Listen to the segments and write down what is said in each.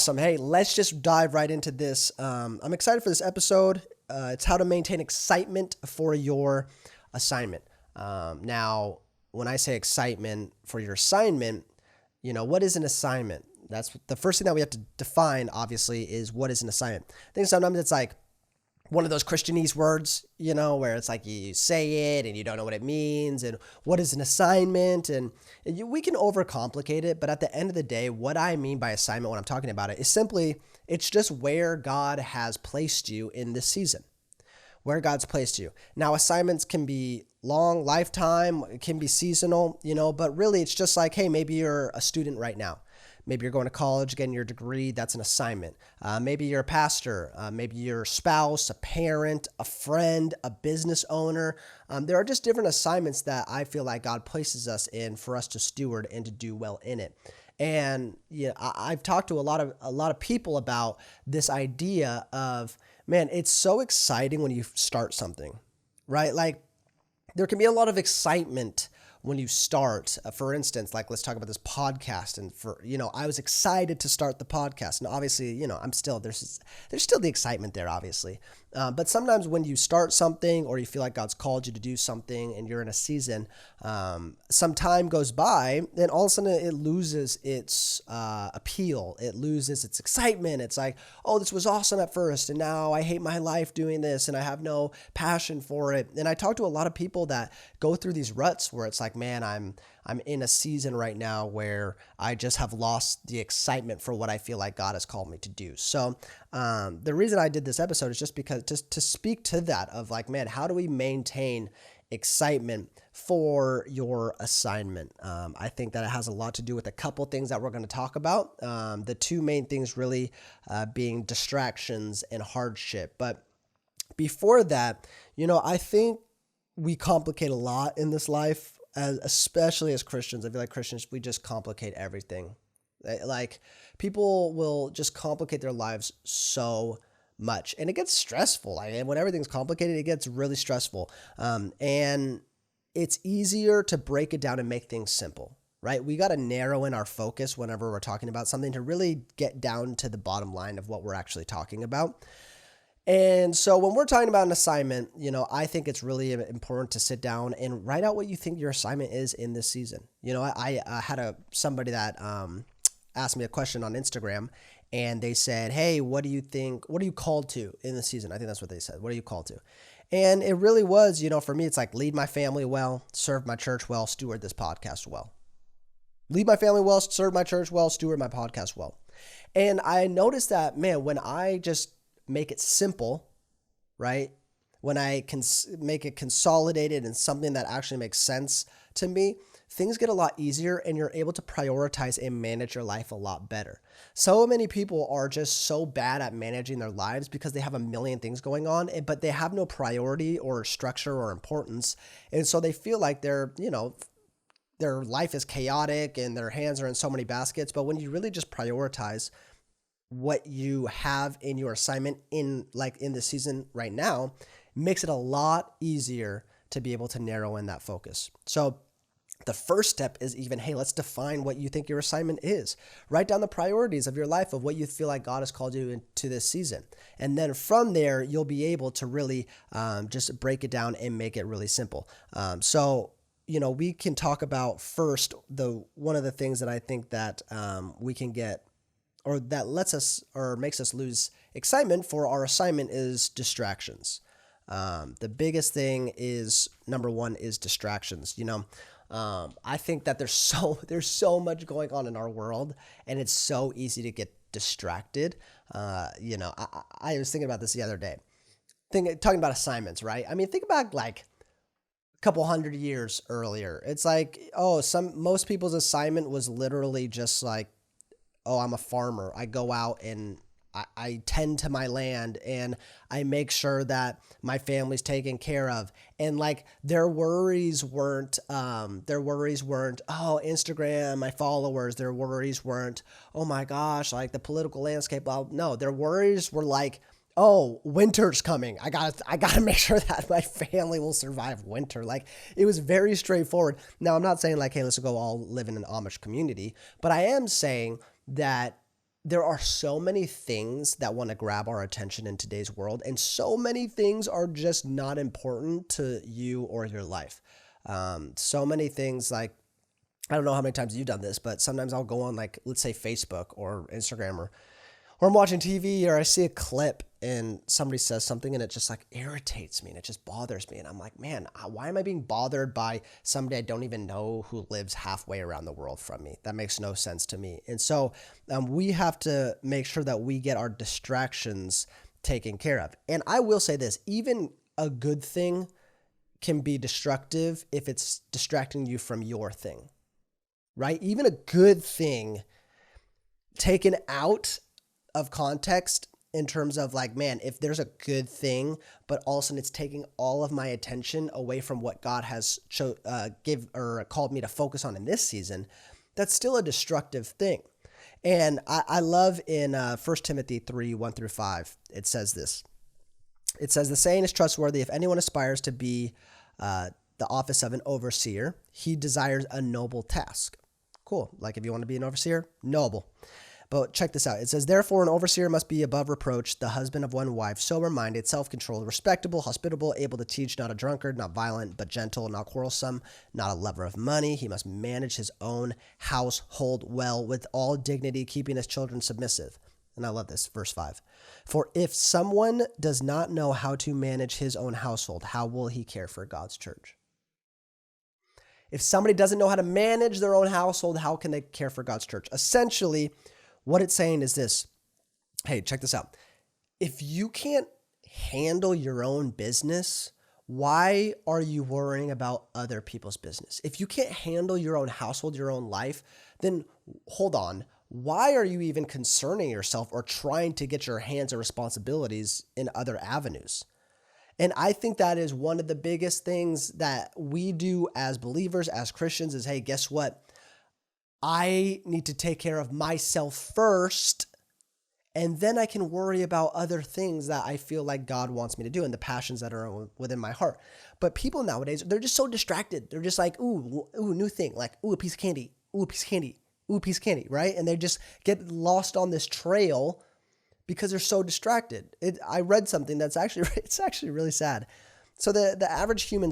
Awesome. Hey, let's just dive right into this. I'm excited for this episode. It's how to maintain excitement for your assignment. Now, when I say excitement for your assignment, what is an assignment? That's the first thing that we have to define, obviously, is what is an assignment. I think sometimes it's like one of those Christianese words, where it's like you say it and you don't know what it means and what is an assignment, and we can overcomplicate it. But at the end of the day, what I mean by assignment when I'm talking about it is simply, it's just where God has placed you in this season, where God's placed you. Now, assignments can be long, lifetime, it can be seasonal, but really it's just like, hey, maybe you're a student right now. Maybe you're going to college, getting your degree. That's an assignment. Maybe you're a pastor. Maybe you're a spouse, a parent, a friend, a business owner. There are just different assignments that I feel like God places us in for us to steward and to do well in it. And I've talked to a lot of people about this idea of, man, it's so exciting when you start something, right? Like there can be a lot of excitement when you start, for instance, like let's talk about this podcast. And I was excited to start the podcast, and obviously, there's still the excitement there, obviously. But sometimes when you start something or you feel like God's called you to do something and you're in a season, some time goes by and all of a sudden it loses its appeal. It loses its excitement. It's like, oh, this was awesome at first, and now I hate my life doing this and I have no passion for it. And I talk to a lot of people that go through these ruts where it's like, man, I'm in a season right now where I just have lost the excitement for what I feel like God has called me to do. So the reason I did this episode is just because just to speak to that of like, man, how do we maintain excitement for your assignment? I think that it has a lot to do with a couple things that we're going to talk about. The two main things really being distractions and hardship. But before that, I think we complicate a lot in this life, especially as Christians. I feel like Christians, we just complicate everything. Like people will just complicate their lives so much, and it gets stressful. Like when everything's complicated, it gets really stressful. And it's easier to break it down and make things simple, right? We got to narrow in our focus whenever we're talking about something to really get down to the bottom line of what we're actually talking about. And so when we're talking about an assignment, I think it's really important to sit down and write out what you think your assignment is in this season. I had somebody that asked me a question on Instagram, and they said, hey, what do you think, what are you called to in the season? I think that's what they said. What are you called to? And it really was, for me, it's like lead my family well, serve my church well, steward this podcast well. Lead my family well, serve my church well, steward my podcast well. And I noticed that, man, when I just make it simple, right? When I can make it consolidated and something that actually makes sense to me, things get a lot easier and you're able to prioritize and manage your life a lot better. So many people are just so bad at managing their lives because they have a million things going on, but they have no priority or structure or importance. And so they feel like their life is chaotic and their hands are in so many baskets. But when you really just prioritize what you have in your assignment in the season right now, makes it a lot easier to be able to narrow in that focus. So the first step is hey, let's define what you think your assignment is. Write down the priorities of your life of what you feel like God has called you into this season. And then from there, you'll be able to really just break it down and make it really simple. So we can talk about first, one of the things that I think that we can get, or that lets us or makes us lose excitement for our assignment, is distractions. The biggest thing is, number one, is distractions. I think that there's so much going on in our world, and it's so easy to get distracted. I was thinking about this the other day, talking about assignments, right? I mean, think about like a couple 100 years earlier. It's like, most people's assignment was literally just like, oh, I'm a farmer. I go out and I tend to my land and I make sure that my family's taken care of. And like their worries weren't, oh, Instagram, my followers. Their worries weren't, oh my gosh, like the political landscape. No, their worries were like, oh, winter's coming. I gotta make sure that my family will survive winter. Like it was very straightforward. Now I'm not saying like, hey, let's go all live in an Amish community, but I am saying that there are so many things that want to grab our attention in today's world, and so many things are just not important to you or your life. So many things, like, I don't know how many times you've done this, but sometimes I'll go on, like, let's say Facebook or Instagram, or I'm watching TV, or I see a clip and somebody says something and it just like irritates me and it just bothers me. And I'm like, man, why am I being bothered by somebody I don't even know who lives halfway around the world from me? That makes no sense to me. And so we have to make sure that we get our distractions taken care of. And I will say this, even a good thing can be destructive if it's distracting you from your thing, right? Even a good thing taken out of context, in terms of like, man, if there's a good thing, but all of a sudden it's taking all of my attention away from what God has called me to focus on in this season, that's still a destructive thing. And I love in 1 Timothy 3, 1-5, it says this. It says, the saying is trustworthy. If anyone aspires to be the office of an overseer, he desires a noble task. Cool. Like if you want to be an overseer, noble. But check this out. It says, therefore, an overseer must be above reproach, the husband of one wife, sober-minded, self-controlled, respectable, hospitable, able to teach, not a drunkard, not violent, but gentle, not quarrelsome, not a lover of money. He must manage his own household well with all dignity, keeping his children submissive. And I love this, verse 5. For if someone does not know how to manage his own household, how will he care for God's church? If somebody doesn't know how to manage their own household, how can they care for God's church? Essentially, what it's saying is this. Hey, check this out. If you can't handle your own business, why are you worrying about other people's business? If you can't handle your own household, your own life, then hold on. Why are you even concerning yourself or trying to get your hands and responsibilities in other avenues? And I think that is one of the biggest things that we do as believers, as Christians, is, hey, guess what? I need to take care of myself first, and then I can worry about other things that I feel like God wants me to do and the passions that are within my heart. But people nowadays, they're just so distracted. They're just like, ooh, new thing, like, ooh, a piece of candy, ooh, a piece of candy, ooh, a piece of candy, right? And they just get lost on this trail because they're so distracted. I read something that's it's actually really sad. So the average human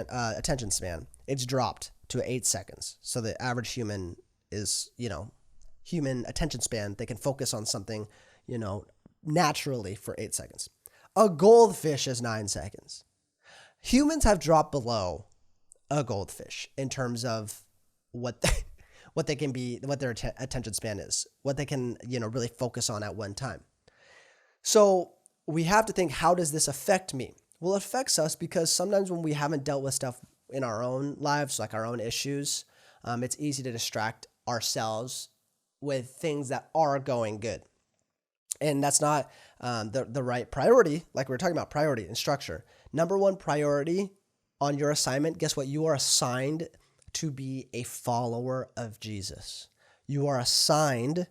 attention span, it's dropped to 8 seconds. So the average human is, human attention span, they can focus on something, naturally for 8 seconds. A goldfish is 9 seconds. Humans have dropped below a goldfish in terms of what they can be, what their attention span is, what they can, really focus on at one time. So we have to think, how does this affect me? Well, it affects us because sometimes when we haven't dealt with stuff in our own lives, like our own issues, it's easy to distract ourselves with things that are going good. And that's not the right priority. Like we were talking about priority and structure. Number one priority on your assignment, guess what? You are assigned to be a follower of Jesus. You are assigned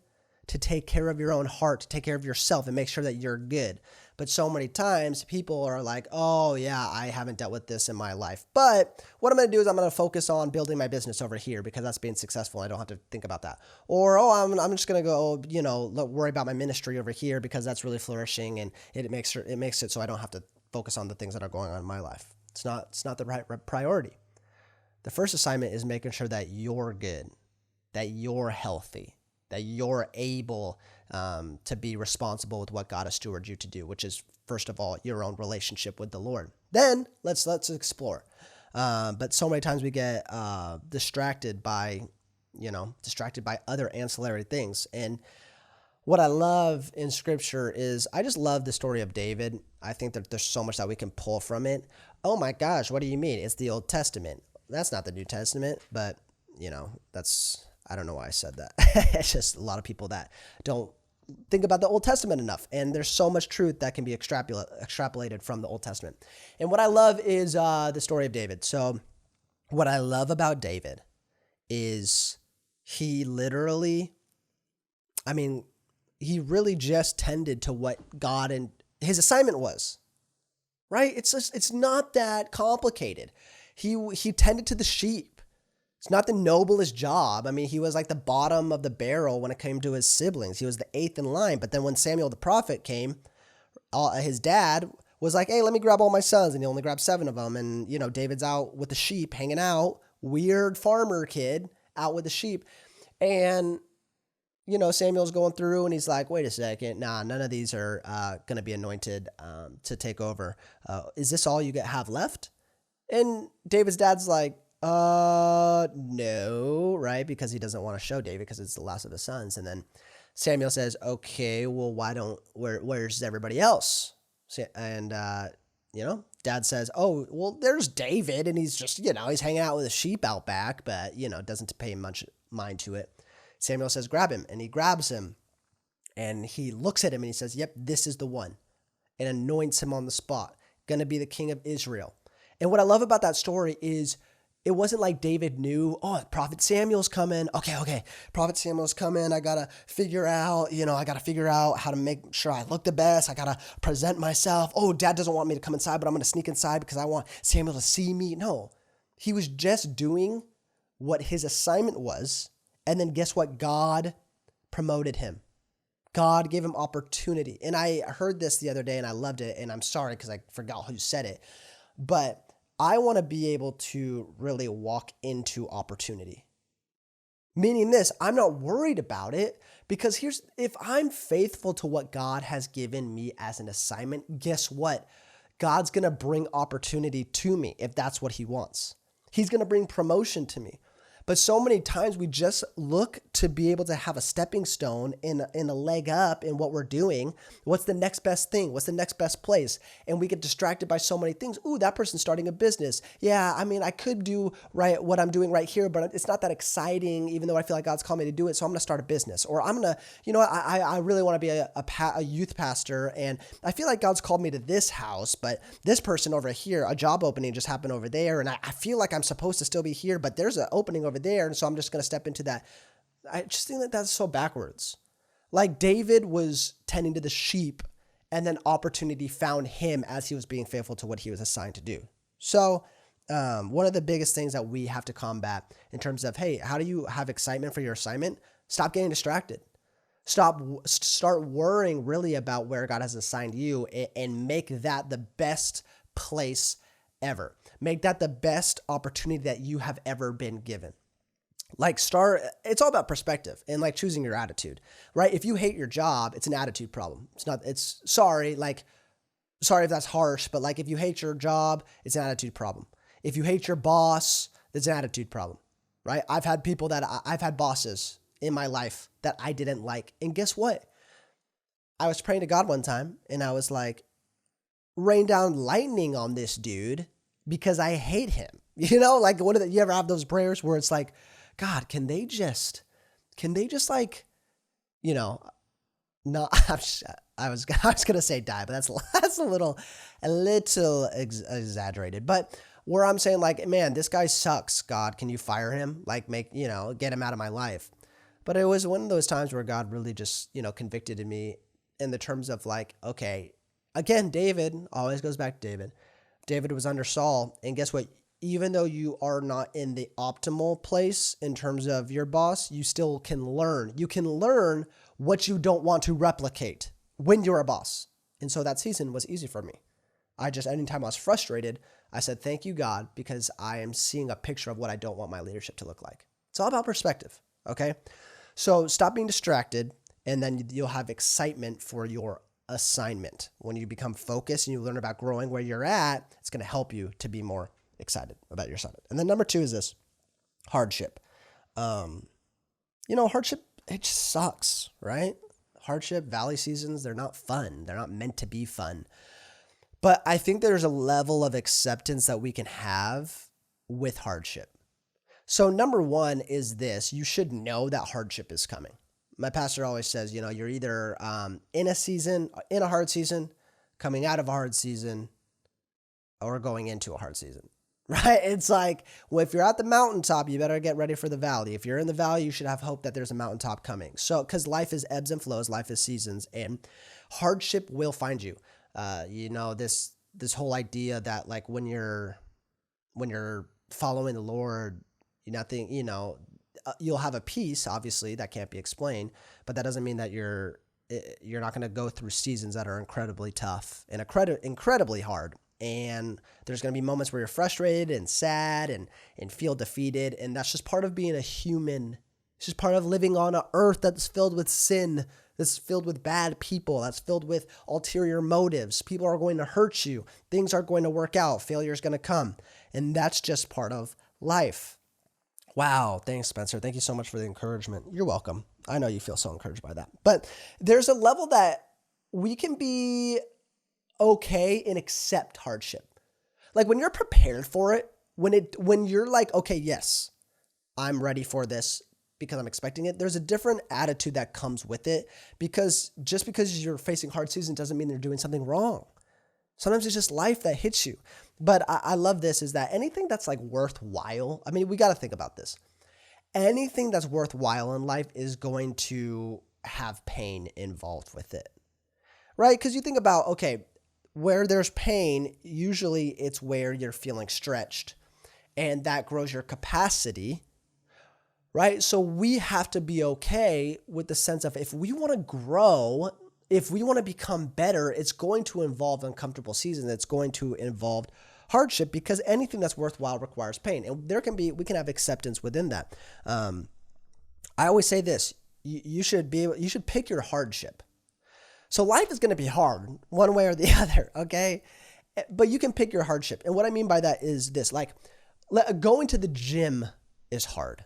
to take care of your own heart, to take care of yourself and make sure that you're good. But so many times people are like, oh yeah, I haven't dealt with this in my life. But what I'm going to do is I'm going to focus on building my business over here because that's being successful. I don't have to think about that. Or, I'm just going to go, worry about my ministry over here because that's really flourishing and it makes it so I don't have to focus on the things that are going on in my life. It's not the right priority. The first assignment is making sure that you're good, that you're healthy, that you're able to be responsible with what God has stewarded you to do, which is, first of all, your own relationship with the Lord. Then let's explore. But so many times we get distracted by other ancillary things. And what I love in Scripture is I just love the story of David. I think that there's so much that we can pull from it. Oh my gosh, what do you mean? It's the Old Testament. That's not the New Testament, but I don't know why I said that. It's just a lot of people that don't think about the Old Testament enough. And there's so much truth that can be extrapolated from the Old Testament. And what I love is the story of David. So what I love about David is he really just tended to what God and his assignment was, right? It's not that complicated. He tended to the sheep. It's not the noblest job. I mean, he was like the bottom of the barrel when it came to his siblings. He was the eighth in line. But then when Samuel the prophet came, his dad was like, hey, let me grab all my sons. And he only grabbed 7 of them. And, David's out with the sheep hanging out, weird farmer kid out with the sheep. And, Samuel's going through and he's like, wait a second. Nah, none of these are going to be anointed to take over. Is this all you have left? And David's dad's like, no, right? Because he doesn't want to show David because it's the last of his sons. And then Samuel says, okay, well, where's everybody else? And, dad says, oh, well, there's David. And he's just, he's hanging out with a sheep out back, but, doesn't pay much mind to it. Samuel says, grab him. And he grabs him and he looks at him and he says, yep, this is the one, and anoints him on the spot. Going to be the king of Israel. And what I love about that story is it wasn't like David knew, oh, Prophet Samuel's coming. Okay, Prophet Samuel's coming. I got to figure out how to make sure I look the best. I got to present myself. Oh, dad doesn't want me to come inside, but I'm going to sneak inside because I want Samuel to see me. No, he was just doing what his assignment was. And then guess what? God promoted him. God gave him opportunity. And I heard this the other day and I loved it. And I'm sorry because I forgot who said it. But I want to be able to really walk into opportunity. Meaning this, I'm not worried about it because if I'm faithful to what God has given me as an assignment, guess what? God's going to bring opportunity to me if that's what he wants. He's going to bring promotion to me. But so many times we just look to be able to have a stepping stone in a leg up in what we're doing. What's the next best thing? What's the next best place? And we get distracted by so many things. Ooh, that person's starting a business. Yeah, I mean, I could do right what I'm doing right here, but it's not that exciting, even though I feel like God's called me to do it. So I'm going to start a business. Or I'm going to, I really want to be a youth pastor. And I feel like God's called me to this house, but this person over here, a job opening just happened over there. And I feel like I'm supposed to still be here, but there's an opening over there. And so I'm just going to step into that. I just think that that's so backwards. Like David was tending to the sheep and then opportunity found him as he was being faithful to what he was assigned to do. So one of the biggest things that we have to combat in terms of, hey, how do you have excitement for your assignment? Stop getting distracted. Start worrying really about where God has assigned you and make that the best place ever. Make that the best opportunity that you have ever been given. It's all about perspective and like choosing your attitude, right? If you hate your job, it's an attitude problem. Sorry if that's harsh, but like if you hate your job, it's an attitude problem. If you hate your boss, it's an attitude problem, right? I've had bosses in my life that I didn't like. And guess what? I was praying to God one time and I was like, rain down lightning on this dude because I hate him. Like you ever have those prayers where it's like, God, can they just like, not, I was going to say die, but that's a little exaggerated. But where I'm saying like, man, this guy sucks. God, can you fire him? Like get him out of my life. But it was one of those times where God really just, convicted in me in the terms of like, okay, again, David always goes back to David. David was under Saul. And guess what? Even though you are not in the optimal place in terms of your boss, you still can learn. You can learn what you don't want to replicate when you're a boss. And so that season was easy for me. Anytime I was frustrated, I said, thank you, God, because I am seeing a picture of what I don't want my leadership to look like. It's all about perspective, okay? So stop being distracted, and then you'll have excitement for your assignment. When you become focused and you learn about growing where you're at, it's going to help you to be more excited about your assignment. And then number 2 is this hardship. Hardship, it just sucks, right? Hardship, valley seasons, they're not fun. They're not meant to be fun. But I think there's a level of acceptance that we can have with hardship. So number 1 is this: you should know that hardship is coming. My pastor always says, you're either in a hard season, coming out of a hard season, or going into a hard season. Right? It's like, well, if you're at the mountaintop, you better get ready for the valley. If you're in the valley, you should have hope that there's a mountaintop coming. So, because life is ebbs and flows, life is seasons, and hardship will find you. This whole idea that like when you're following the Lord, nothing, you'll have a peace, obviously, that can't be explained, but that doesn't mean that you're not going to go through seasons that are incredibly tough and incredibly hard. And there's going to be moments where you're frustrated and sad and feel defeated. And that's just part of being a human. It's just part of living on an earth that's filled with sin, that's filled with bad people, that's filled with ulterior motives. People are going to hurt you. Things aren't going to work out. Failure is going to come. And that's just part of life. Wow. Thanks, Spencer. Thank you so much for the encouragement. You're welcome. I know you feel so encouraged by that. But there's a level that we can be okay and accept hardship. Like when you're prepared for it, when you're like, okay, yes, I'm ready for this because I'm expecting it, there's a different attitude that comes with it, because just because you're facing hard season doesn't mean they're doing something wrong. Sometimes it's just life that hits you. But I love this, is that anything that's like worthwhile, I mean, we got to think about this. Anything that's worthwhile in life is going to have pain involved with it, right? Because you think about, okay, where there's pain, usually it's where you're feeling stretched, and that grows your capacity, right? So we have to be okay with the sense of, if we want to grow, if we want to become better, it's going to involve uncomfortable seasons. It's going to involve hardship, because anything that's worthwhile requires pain. And we can have acceptance within that. I always say this, you should pick your hardship. So life is going to be hard one way or the other, okay? But you can pick your hardship. And what I mean by that is this, like going to the gym is hard.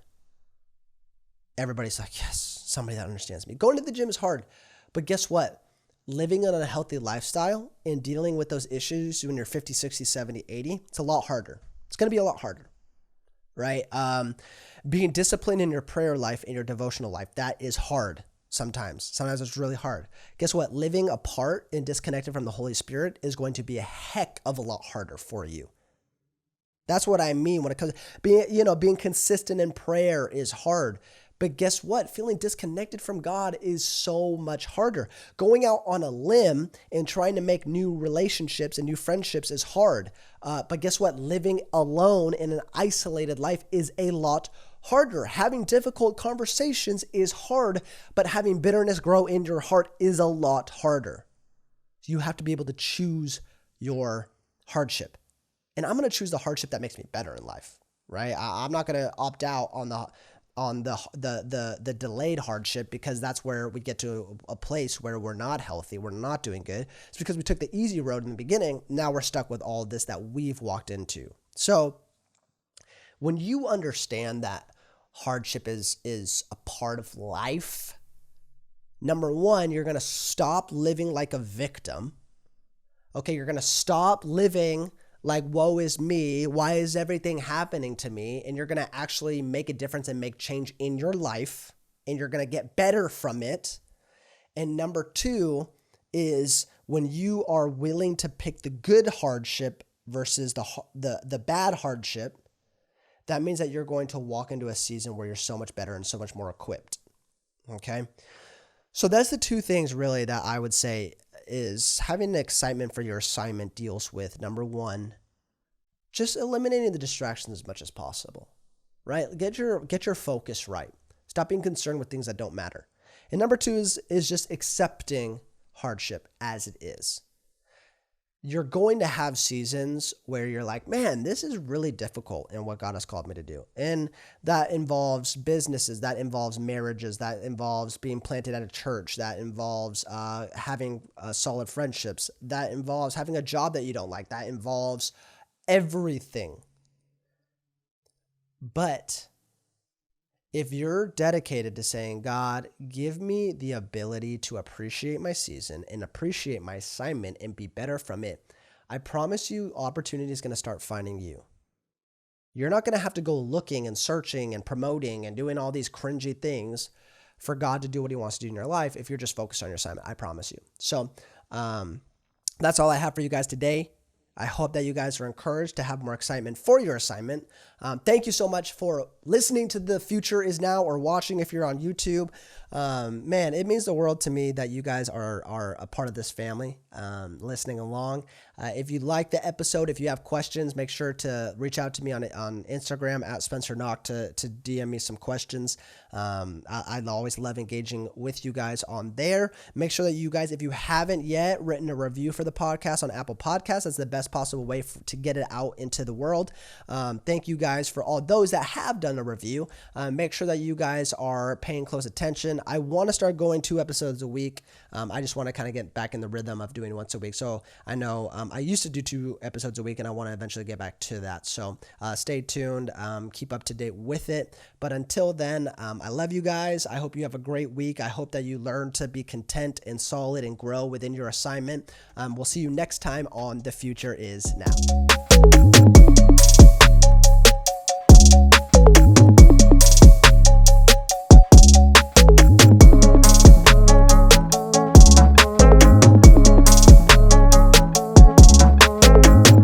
Everybody's like, yes, somebody that understands me. Going to the gym is hard. But guess what? Living on a healthy lifestyle and dealing with those issues when you're 50, 60, 70, 80, it's a lot harder. It's going to be a lot harder, right? Being disciplined in your prayer life and your devotional life, that is hard sometimes. Sometimes it's really hard. Guess what? Living apart and disconnected from the Holy Spirit is going to be a heck of a lot harder for you. That's what I mean when it comes to being consistent in prayer is hard. But guess what? Feeling disconnected from God is so much harder. Going out on a limb and trying to make new relationships and new friendships is hard. But guess what? Living alone in an isolated life is a lot harder. Having difficult conversations is hard, but having bitterness grow in your heart is a lot harder. You have to be able to choose your hardship. And I'm going to choose the hardship that makes me better in life, right? I'm not going to opt out on the delayed hardship, because that's where we get to a place where we're not healthy, we're not doing good. It's because we took the easy road in the beginning. Now we're stuck with all this that we've walked into. So when you understand that hardship is a part of life, number one, you're going to stop living like a victim. Okay, you're going to stop living like, woe is me, why is everything happening to me? And you're going to actually make a difference and make change in your life, and you're going to get better from it. And number two is when you are willing to pick the good hardship versus the bad hardship, that means that you're going to walk into a season where you're so much better and so much more equipped. Okay? So that's the two things really that I would say is having an excitement for your assignment deals with, number one, just eliminating the distractions as much as possible, right? Get your focus right. Stop being concerned with things that don't matter. And number two is just accepting hardship as it is. You're going to have seasons where you're like, man, this is really difficult in what God has called me to do. And that involves businesses, that involves marriages, that involves being planted at a church, that involves having solid friendships, that involves having a job that you don't like, that involves everything. But if you're dedicated to saying, God, give me the ability to appreciate my season and appreciate my assignment and be better from it, I promise you opportunity is going to start finding you. You're not going to have to go looking and searching and promoting and doing all these cringy things for God to do what he wants to do in your life if you're just focused on your assignment. I promise you. So that's all I have for you guys today. I hope that you guys are encouraged to have more excitement for your assignment. Thank you so much for listening to The Future Is Now or watching if you're on YouTube. Man, it means the world to me that you guys are a part of this family, listening along. If you like the episode, if you have questions, make sure to reach out to me on Instagram at Spencer Knock to DM me some questions. I always love engaging with you guys on there. Make sure that you guys, if you haven't yet written a review for the podcast on Apple Podcasts, that's the best possible way to get it out into the world. Thank you guys for all those that have done a review. Make sure that you guys are paying close attention. I want to start going 2 episodes a week. I just want to kind of get back in the rhythm of doing once a week. So I know I used to do 2 episodes a week, and I want to eventually get back to that. So stay tuned. Keep up to date with it. But until then, I love you guys. I hope you have a great week. I hope that you learn to be content and solid and grow within your assignment. We'll see you next time on The Future Is Now.